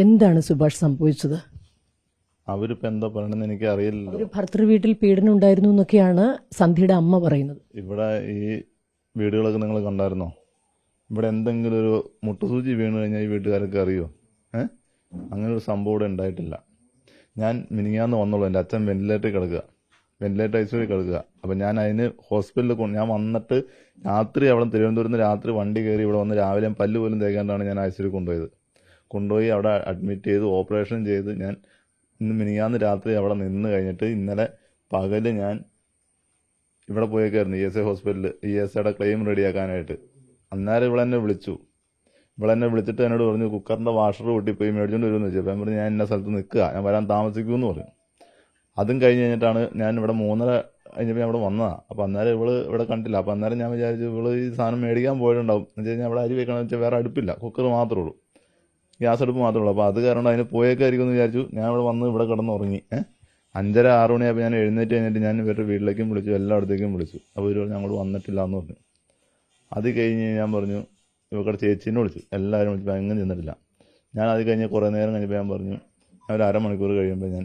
എന്താണ് സുഭാഷ് സംഭവിച്ചത്? അവരിപ്പോൾ എന്താ പറയണമെന്ന് എനിക്ക് അറിയില്ലല്ലോ. ഒരു ഭർത്തൃ വീട്ടിൽ പീഡനം ഉണ്ടായിരുന്നു എന്നൊക്കെയാണ് സന്ധ്യയുടെ അമ്മ പറയുന്നത്. ഇവിടെ ഈ വീടുകളൊക്കെ നിങ്ങൾ കണ്ടായിരുന്നോ? ഇവിടെ എന്തെങ്കിലും ഒരു മുട്ടുസൂചി വീണ് കഴിഞ്ഞാൽ ഈ വീട്ടുകാരൊക്കെ അറിയോ? അങ്ങനെ ഒരു സംഭവം ഇവിടെ ഉണ്ടായിട്ടില്ല. ഞാൻ മിനിങ്ങാന്ന് വന്നുള്ളൂ. എൻ്റെ അച്ഛൻ വെന്റിലേറ്ററിൽ കിടക്കുക, വെന്റിലേറ്റർ ഐസിയുവിൽ കിടക്കുക. അപ്പം ഞാൻ അതിന് ഹോസ്പിറ്റലിൽ ഞാൻ വന്നിട്ട് രാത്രി അവിടെ തിരുവനന്തപുരത്ത് നിന്ന് രാത്രി വണ്ടി കയറി ഇവിടെ വന്ന് രാവിലെ പല്ല് പോലും തേക്കാണ്ടാണ് ഞാൻ ഐസിയുവിൽ കൊണ്ടുപോയി അവിടെ അഡ്മിറ്റ് ചെയ്ത് ഓപ്പറേഷൻ ചെയ്ത് ഞാൻ ഇന്ന് മിനിങ്ങാന്ന് രാത്രി അവിടെ നിന്ന് കഴിഞ്ഞിട്ട് ഇന്നലെ പകല് ഞാൻ ഇവിടെ പോയേക്കായിരുന്നു ESI ഹോസ്പിറ്റലിൽ ESIയുടെ ക്ലെയിം റെഡിയാക്കാനായിട്ട്. അന്നേരം ഇവളെന്നെ വിളിച്ചിട്ട് എന്നോട് പറഞ്ഞു കുക്കറിൻ്റെ വാഷർ പൊട്ടിപ്പോയി മേടിച്ചുകൊണ്ട് വരുമെന്ന് വെച്ചു. അപ്പം ഞാൻ പറഞ്ഞു ഞാൻ ഇന്ന സ്ഥലത്ത് നിൽക്കുക, ഞാൻ വരാൻ താമസിക്കുമെന്ന് പറഞ്ഞു. അതും കഴിഞ്ഞ് കഴിഞ്ഞിട്ടാണ് ഞാൻ ഇവിടെ 3:30 കഴിഞ്ഞപ്പോൾ ഞാൻ ഇവിടെ വന്നതാണ്. അപ്പോൾ അന്നേരം ഇവള് ഇവിടെ കണ്ടില്ല. അപ്പോൾ അന്നേരം ഞാൻ വിചാരിച്ചു ഇവള് ഈ സാധനം മേടിക്കാൻ പോയിട്ടുണ്ടാവും. എന്ന് വെച്ച് കഴിഞ്ഞാൽ അവിടെ അരി വെക്കണമെന്ന് വെച്ചാൽ വേറെ അടുപ്പില്ല, കുക്കർ മാത്രമേ ഉള്ളൂ, ഗ്യാസ് അടുപ്പ് മാത്രമേ ഉള്ളൂ. അപ്പോൾ അത് കാരണം അതിന് പോയേക്കായിരിക്കും എന്ന് വിചാരിച്ചു. ഞാൻ ഇവിടെ വന്ന് ഇവിടെ കിടന്നുറങ്ങി. 5:30-6 മണിയായപ്പോൾ ഞാൻ എഴുന്നേറ്റ് കഴിഞ്ഞിട്ട് ഞാൻ ഇവരുടെ വീട്ടിലേക്കും വിളിച്ചു, എല്ലായിടത്തേക്കും വിളിച്ചു. അപ്പോൾ ഇവർ പറഞ്ഞു ഞങ്ങൾ വന്നിട്ടില്ല എന്ന് പറഞ്ഞു. അത് കഴിഞ്ഞ് ഞാൻ പറഞ്ഞു ഇവരുടെ ചേച്ചീനെ വിളിച്ചു, എല്ലാവരും വിളിച്ചപ്പോൾ എങ്ങനെ ചെന്നിട്ടില്ല. ഞാൻ അത് കഴിഞ്ഞ് കുറേ നേരം കഴിഞ്ഞപ്പോൾ ഞാൻ പറഞ്ഞു ഞാൻ ഒരു അരമണിക്കൂർ കഴിയുമ്പോൾ ഞാൻ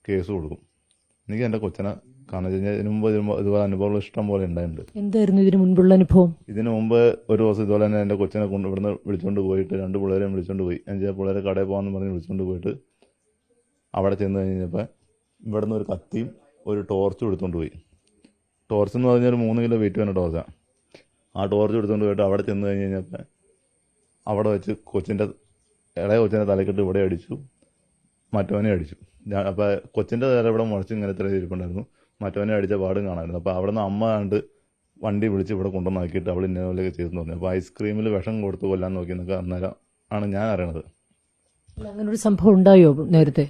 കേസ് കൊടുക്കും. എനിക്ക് എൻ്റെ കൊച്ചിനെ കാരണം വെച്ച് കഴിഞ്ഞാൽ ഇതിനു മുമ്പ് ഇതുപോലെ അനുഭവങ്ങൾ ഇഷ്ടം പോലെ ഉണ്ടായിട്ടുണ്ട്. എന്തായിരുന്നു ഇതിന് മുൻപുള്ള അനുഭവം? ഇതിനു മുമ്പ് ഒരു ദിവസം ഇതുപോലെ തന്നെ എൻ്റെ കൊച്ചിനെ ഇവിടുന്ന് വിളിച്ചുകൊണ്ട് പോയിട്ട് 2 പിള്ളേരെയും വിളിച്ചുകൊണ്ട് പോയി. എന്നുവെച്ചാൽ പിള്ളേരെ കടയിൽ പോകാമെന്ന് പറഞ്ഞ് വിളിച്ചുകൊണ്ട് പോയിട്ട് അവിടെ ചെന്ന് കഴിഞ്ഞപ്പോൾ ഇവിടുന്ന് ഒരു കത്തിയും ഒരു ടോർച്ചും എടുത്തുകൊണ്ട് പോയി. ടോർച്ച് എന്ന് പറഞ്ഞാൽ ഒരു 3 കിലോ വെയിറ്റ് വേണ്ട ടോർച്ചാണ്. ആ ടോർച്ച് എടുത്തുകൊണ്ട് പോയിട്ട് അവിടെ ചെന്ന് കഴിഞ്ഞ് കഴിഞ്ഞപ്പോൾ അവിടെ വെച്ച് ഇളയ കൊച്ചിൻ്റെ തലക്കെട്ട് ഇവിടെ അടിച്ചു, മറ്റവനെ അടിച്ചു. അപ്പോൾ കൊച്ചിൻ്റെ തല ഇവിടെ മുളച്ച് ഇങ്ങനെ ഇത്ര ഇരിപ്പുണ്ടായിരുന്നു, മറ്റവനെ അടിച്ച പാടും കാണാമായിരുന്നു. അപ്പോൾ അവിടെ നിന്ന് അമ്മ കണ്ട് വണ്ടി വിളിച്ച് ഇവിടെ കൊണ്ടുവന്നാക്കിയിട്ട് അവൾ ഇന്ന പോലെയൊക്കെ ചെയ്തെന്ന് പറഞ്ഞു. അപ്പോൾ ഐസ്ക്രീമിൽ വിഷം കൊടുത്ത് കൊല്ലാൻ നോക്കിയെന്നൊക്കെ അന്നേരം ആണ് ഞാൻ അറിയണത്. അങ്ങനൊരു സംഭവം ഉണ്ടായോ നേരത്തെ?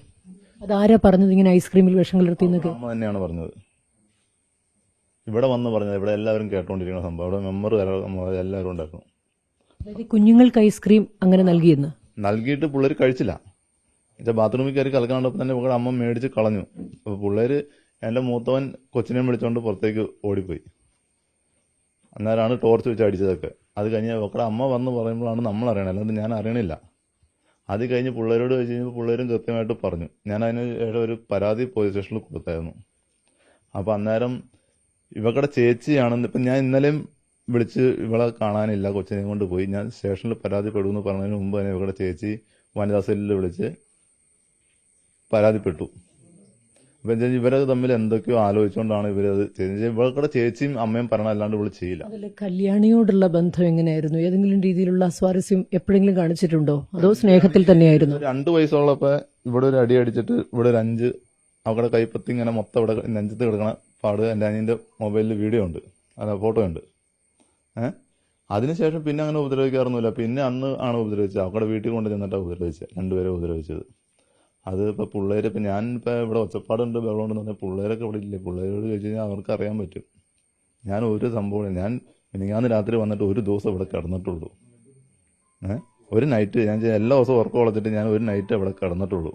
അതാരാ പറഞ്ഞത് ഇങ്ങനെ ഐസ്ക്രീമിൽ വിഷം കലർത്തി എന്നൊക്കെ? അമ്മ തന്നെയാണ് പറഞ്ഞത്. ഇവിടെ വന്ന് പറഞ്ഞത് ഇവിടെ എല്ലാവരും കേട്ടോണ്ടിരിക്കുന്ന സംഭവം. അവിടെ മെമ്പർ എല്ലാവരും ഉണ്ടായിരുന്നു. അതായത് കുഞ്ഞുങ്ങൾക്ക് ഐസ്ക്രീം അങ്ങനെ നൽകിയിട്ട് പിള്ളേർ കഴിച്ചില്ല. എന്നുവെച്ചാൽ ബാത്റൂമിൽ കയറി കലക്കാണ്ടപ്പോൾ തന്നെ ഇവിടെ അമ്മ മേടിച്ച് കളഞ്ഞു. അപ്പോൾ പിള്ളേർ എൻ്റെ മൂത്തവൻ കൊച്ചിനെ വിളിച്ചുകൊണ്ട് പുറത്തേക്ക് ഓടിപ്പോയി. അന്നേരമാണ് ടോർച്ച് വെച്ച് അടിച്ചതൊക്കെ. അത് കഴിഞ്ഞ് ഇവിടെ അമ്മ വന്ന് പറയുമ്പോഴാണ് നമ്മൾ അറിയണത്, അല്ലാണ്ട് ഞാൻ അറിയണില്ല. അത് കഴിഞ്ഞ് പിള്ളേരോട് ചോദിച്ചു കഴിഞ്ഞപ്പോൾ പിള്ളേരും കൃത്യമായിട്ട് പറഞ്ഞു. ഞാൻ അതിന് ഒരു പരാതി പോലീസ് സ്റ്റേഷനിൽ കൊടുത്തായിരുന്നു. അപ്പോൾ അന്നേരം ഇവക്കടെ ചേച്ചിയാണെന്ന് ഇപ്പം ഞാൻ ഇന്നലെയും വിളിച്ച് ഇവളെ കാണാനില്ല, കൊച്ചിനെ കൊണ്ട് പോയി. ഞാൻ സ്റ്റേഷനിൽ പരാതിപ്പെടുമെന്ന് പറഞ്ഞതിന് മുമ്പ് തന്നെ ഇവരുടെ ചേച്ചി വനിതാ സെല്ലിൽ വിളിച്ച് പരാതിപ്പെട്ടു. അപ്പം എന്താ ഇവരെ തമ്മിൽ എന്തൊക്കെയോ ആലോചിച്ചുകൊണ്ടാണ് ഇവരത് ചെയ്തത്. ഇവരുടെ ചേച്ചിയും അമ്മയും പറഞ്ഞല്ലാണ്ട് ഇവള് ചെയ്യില്ല. കല്യാണിയോടുള്ള ബന്ധം എങ്ങനെയായിരുന്നു? ഏതെങ്കിലും രീതിയിലുള്ള സ്വാരസ്യം എപ്പോഴെങ്കിലും കാണിച്ചിട്ടുണ്ടോ, അതോ സ്നേഹത്തിൽ തന്നെയായിരുന്നു? 2 വയസ്സുള്ളപ്പോൾ ഇവിടെ ഒരു അടി അടിച്ചിട്ട് ഇവിടെ ഒരു 5 അവരുടെ കൈപ്പത്തി ഇങ്ങനെ മൊത്തം ഇവിടെ നെഞ്ചത്ത് കിടക്കണ പാട് എൻ്റെ അനിയൻ്റെ മൊബൈലിൽ വീഡിയോ ഉണ്ട്, അല്ല ഫോട്ടോ ഉണ്ട്. അതിനുശേഷം പിന്നെ അങ്ങനെ ഉപദ്രവിക്കാറൊന്നുമില്ല. പിന്നെ അന്ന് ആണ് ഉപദ്രവിച്ചത്. അവരുടെ വീട്ടിൽ കൊണ്ട് ചെന്നിട്ടാണ് ഉപദ്രവിച്ചത്, 2 പേരെ ഉപദ്രവിച്ചത്. അത് ഇപ്പോൾ പിള്ളേർ ഇപ്പം ഞാനിപ്പോൾ ഇവിടെ ഒച്ചപ്പാടുണ്ട് ബഹളമുണ്ടെന്ന് പറഞ്ഞാൽ പിള്ളേരൊക്കെ ഇവിടെ ഇല്ലേ, പിള്ളേരോട് ചോദിച്ചു കഴിഞ്ഞാൽ അവർക്ക് അറിയാൻ പറ്റും. ഞാൻ ഒരു സംഭവം ഞാൻ മിനിങ്ങാന്ന് രാത്രി വന്നിട്ട് ഒരു ദിവസം ഇവിടെ കിടന്നിട്ടുള്ളൂ. ഒരു നൈറ്റ് ഞാൻ എല്ലാ ദിവസവും ഉറക്കം ഉളച്ചിട്ട് ഞാൻ ഒരു നൈറ്റ് ഇവിടെ കിടന്നിട്ടുള്ളൂ.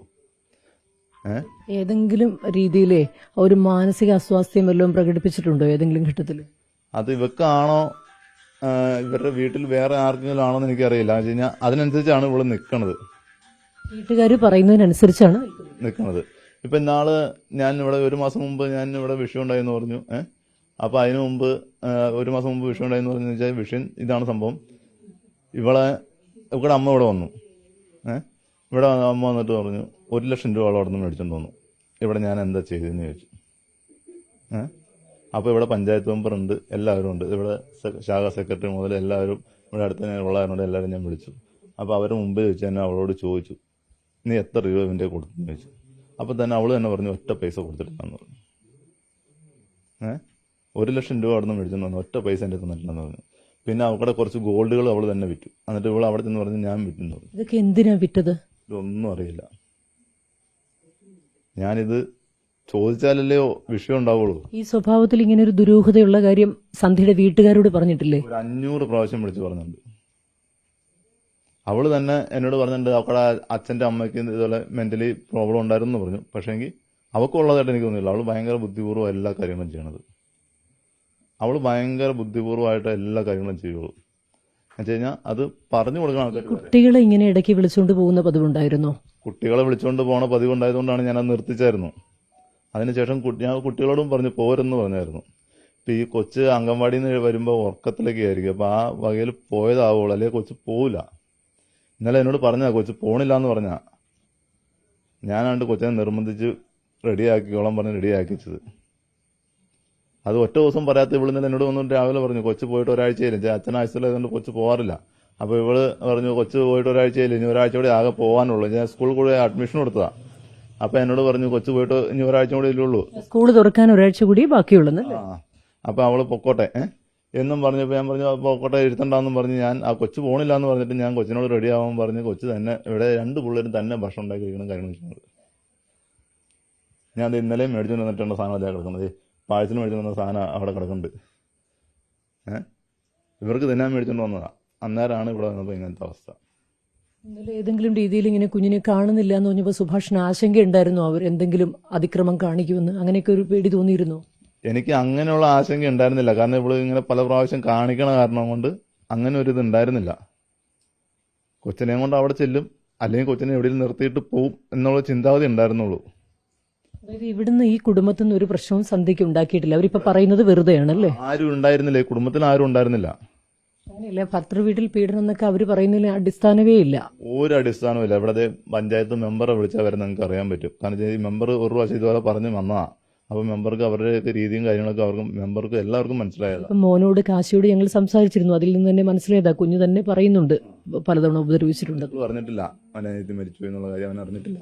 ഏതെങ്കിലും രീതിയിലേ ഒരു മാനസിക അസ്വാസ്ഥ്യം വല്ലതും പ്രകടിപ്പിച്ചിട്ടുണ്ടോ ഏതെങ്കിലും ഘട്ടത്തിൽ? അത് ഇവക്കാണോ ഇവരുടെ വീട്ടിൽ വേറെ ആർക്കെങ്കിലും ആണോ എന്ന് എനിക്കറിയില്ല. എന്ന് വെച്ച് കഴിഞ്ഞാൽ അതിനനുസരിച്ചാണ് ഇവിടെ നിൽക്കണത്, വീട്ടുകാർ പറയുന്നതിനനുസരിച്ചാണ് നിൽക്കുന്നത്. ഇപ്പം ഇന്നാള് ഞാൻ ഇവിടെ 1 മാസം മുമ്പ് ഞാൻ ഇവിടെ വിഷയം ഉണ്ടായെന്ന് പറഞ്ഞു. അപ്പോൾ അതിനു മുമ്പ് 1 മാസം മുമ്പ് വിഷയം ഉണ്ടായെന്ന് പറഞ്ഞു വെച്ചാൽ വിഷയം ഇതാണ് സംഭവം. ഇവിടെ അമ്മ ഇവിടെ വന്നു. ഇവിടെ അമ്മ വന്നിട്ട് പറഞ്ഞു 1 ലക്ഷം രൂപ അവിടെ നിന്ന് മേടിച്ചോണ്ട് വന്നു. ഇവിടെ ഞാൻ എന്താ ചെയ്തതെന്ന് ചോദിച്ചു. അപ്പോൾ ഇവിടെ പഞ്ചായത്ത് മെമ്പറുണ്ട്, എല്ലാവരും ഉണ്ട്. ഇവിടെ ശാഖാ സെക്രട്ടറി മുതൽ എല്ലാവരും ഇവിടെ അടുത്ത് തന്നെ ഉള്ളവരുണ്ട്. എല്ലാവരും ഞാൻ വിളിച്ചു. അപ്പോൾ അവരുടെ മുമ്പിൽ വെച്ച് തന്നെ അവളോട് ചോദിച്ചു നീ എത്ര രൂപ ഇവൻ്റെ കൊടുത്തെന്ന് ചോദിച്ചു. അപ്പോൾ തന്നെ അവൾ തന്നെ പറഞ്ഞു ഒറ്റ പൈസ കൊടുത്തിട്ടില്ലെന്ന് പറഞ്ഞു. 1 ലക്ഷം രൂപ അവിടെ നിന്ന് മേടിച്ചെന്ന് പറഞ്ഞു, ഒറ്റ പൈസ എൻ്റെ തന്നിട്ടില്ലെന്ന് പറഞ്ഞു. പിന്നെ അവരുടെ കുറച്ച് ഗോൾഡുകൾ അവൾ തന്നെ വിറ്റു. എന്നിട്ട് ഇവൾ അവിടെ ചെന്ന് പറഞ്ഞു ഞാൻ വിറ്റെന്ന് പറഞ്ഞു. ഇതൊക്കെ എന്തിനാ വിറ്റത്? ഇതൊന്നും അറിയില്ല. ഞാനിത് ചോദിച്ചാലല്ലേ വിഷയം ഉണ്ടാവുള്ളൂ. ഈ സ്വഭാവത്തിൽ ഇങ്ങനെ ഒരു ദുരൂഹതയുള്ള കാര്യം സന്ധ്യയുടെ വീട്ടുകാരോട് പറഞ്ഞിട്ടില്ലേ? ഒരു 500 പ്രാവശ്യം വിളിച്ച് പറഞ്ഞിട്ടുണ്ട്. അവള് തന്നെ എന്നോട് പറഞ്ഞിട്ടുണ്ട് അവളുടെ അച്ഛൻ്റെ അമ്മയ്ക്ക് ഇതുപോലെ മെന്റലി പ്രോബ്ലം ഉണ്ടായിരുന്നു എന്ന് പറഞ്ഞു. പക്ഷേങ്കിൽ അവൾക്കുള്ളതായിട്ട് എനിക്ക് തോന്നുന്നില്ല. അവൾ ഭയങ്കര ബുദ്ധിപൂർവ്വം എല്ലാ കാര്യങ്ങളും ചെയ്യണത്. അവൾ ഭയങ്കര ബുദ്ധിപൂർവ്വമായിട്ട് എല്ലാ കാര്യങ്ങളും ചെയ്യുള്ളൂ. വെച്ച് കഴിഞ്ഞാൽ അത് പറഞ്ഞു കൊടുക്കുന്ന ആൾക്കാർ കുട്ടികളെ ഇങ്ങനെ ഇടയ്ക്ക് വിളിച്ചുകൊണ്ട് പോകുന്ന പതിവുണ്ടായിരുന്നോ? കുട്ടികളെ വിളിച്ചുകൊണ്ട് പോണ പതിവുണ്ടായതുകൊണ്ടാണ് ഞാനത് നിർത്തിച്ചായിരുന്നു. അതിനുശേഷം ഞാൻ കുട്ടികളോടും പറഞ്ഞു പോരെന്ന് പറഞ്ഞായിരുന്നു. ഇപ്പം ഈ കൊച്ച് അംഗൻവാടിയിൽ നിന്ന് വരുമ്പോൾ ഉറക്കത്തിലൊക്കെ ആയിരിക്കും. അപ്പം ആ വകയിൽ പോയതാവുള്ളൂ, അല്ലെങ്കിൽ കൊച്ച് പോവില്ല. ഇന്നലെ എന്നോട് പറഞ്ഞാ കൊച്ച് പോണില്ല എന്ന് പറഞ്ഞാ. ഞാനാണ്ട് കൊച്ചിനെ നിർബന്ധിച്ച് റെഡിയാക്കിക്കോളാൻ പറഞ്ഞ് റെഡിയാക്കിച്ചത്. അത് ഒറ്റ ദിവസം പറയാത്ത ഇവള് ഇന്നലെ എന്നോട് വന്നിട്ട് രാവിലെ പറഞ്ഞു കൊച്ച് പോയിട്ട് ഒരാഴ്ചയില്ല, അച്ഛൻ ആഴ്ചയിലായതുകൊണ്ട് കൊച്ച് പോകാറില്ല. അപ്പോൾ ഇവള് പറഞ്ഞു കൊച്ച് പോയിട്ട് ഒരാഴ്ചയില്ല, ഇനി ഒരാഴ്ച കൂടി ആകെ പോകാനുള്ളൂ. ഞാൻ സ്കൂളിൽ കൂടെ അഡ്മിഷൻ കൊടുത്തതാ. അപ്പം എന്നോട് പറഞ്ഞു കൊച്ച് പോയിട്ട് ഇനി ഒരാഴ്ച കൂടി ഇല്ലുള്ളൂ, സ്കൂൾ തുറക്കാൻ ഒരാഴ്ച കൂടി ബാക്കിയുള്ളന്നല്ലേ? അപ്പം അവള് പൊക്കോട്ടെ എന്നും പറഞ്ഞപ്പോൾ ഞാൻ പറഞ്ഞു പൊക്കോട്ടെ ഇരുത്തണ്ടെന്നും പറഞ്ഞ് ഞാൻ ആ കൊച്ച് പോണില്ല എന്ന് പറഞ്ഞിട്ട് ഞാൻ കൊച്ചിനോട് റെഡി ആവാൻ പറഞ്ഞ് കൊച്ച് തന്നെ ഇവിടെ 2 പിള്ളേരും തന്നെ ഭക്ഷണം ഉണ്ടാക്കി കഴിക്കണം കാര്യങ്ങൾ ചെയ്യുന്നത്. ഞാൻ അത് ഇന്നലെയും മേടിച്ചു വന്നിട്ടുണ്ട് സാധനം അല്ലേ കിടക്കുന്നത്. പാഴ്സൽ മേടിച്ചു വന്ന സാധനം അവിടെ കിടക്കുന്നുണ്ട്. ഇവർക്ക് തിന്നാൻ മേടിച്ചുകൊണ്ട് വന്നതാ. അന്നേരമാണ് ഇവിടെ വന്നപ്പോൾ ഇങ്ങനത്തെ അവസ്ഥ. ഇന്നലെ ഏതെങ്കിലും രീതിയിൽ ഇങ്ങനെ കുഞ്ഞിനെ കാണുന്നില്ല എന്ന് പറഞ്ഞപ്പോൾ സുഭാഷിന് ആശങ്കയുണ്ടായിരുന്നു അവർ എന്തെങ്കിലും അതിക്രമം കാണിക്കുമെന്ന്? അങ്ങനെയൊക്കെ ഒരു പേടി തോന്നിയിരുന്നു? എനിക്ക് അങ്ങനെയുള്ള ആശങ്ക ഉണ്ടായിരുന്നില്ല. കാരണം ഇവള് ഇങ്ങനെ പല പ്രാവശ്യം കാണിക്കണ കാരണം കൊണ്ട് അങ്ങനെ ഒരു ഇത് ഉണ്ടായിരുന്നില്ല. കൊച്ചിനെയും കൊണ്ട് അവിടെ ചെല്ലും, അല്ലെങ്കിൽ കൊച്ചിനെ എവിടെയും നിർത്തിയിട്ട് പോവും എന്നുള്ള ചിന്താഗതി ഉണ്ടായിരുന്നുള്ളൂ. അതായത് ഇവിടുന്ന് ഈ കുടുംബത്തിൽ നിന്ന് ഒരു പ്രശ്നവും സന്ധ്യയ്ക്ക് ഉണ്ടാക്കിയിട്ടില്ല. അവരിപ്പോ പറയുന്നത് വെറുതെയാണല്ലേ? ആരും ഉണ്ടായിരുന്നില്ല, ഈ കുടുംബത്തിൽ ആരും ഉണ്ടായിരുന്നില്ല. അങ്ങനെയല്ല, ഭർത്തൃ വീട്ടിൽ പീഡനം എന്നൊക്കെ അവർ പറയുന്നതിന് അടിസ്ഥാനമേ ഇല്ല. ഒരു അടിസ്ഥാനവും ഇല്ല. ഇവിടെ പഞ്ചായത്ത് മെമ്പറെ വിളിച്ചാൽ വരെ നിങ്ങൾക്ക് അറിയാൻ പറ്റും. കാരണം ഈ മെമ്പർ ഒരു പ്രാവശ്യം ഇതുപോലെ പറഞ്ഞ് വന്നതാ. അപ്പൊ മെമ്പർക്ക് അവരുടെ രീതിയും കാര്യങ്ങളൊക്കെ മെമ്പർക്ക് എല്ലാവർക്കും മനസ്സിലായതാണ്. മോനോട് കാശിയോട് ഞങ്ങൾ സംസാരിച്ചിരുന്നു. അതിൽ നിന്ന് തന്നെ മനസ്സിലായതാ. കുഞ്ഞു തന്നെ പറയുന്നുണ്ട് പലതവണ ഉപദ്രവിച്ചിട്ടുണ്ട്. പറഞ്ഞിട്ടില്ല അവനെ മരിച്ചു എന്നുള്ള കാര്യം അവൻ അറിഞ്ഞിട്ടില്ല.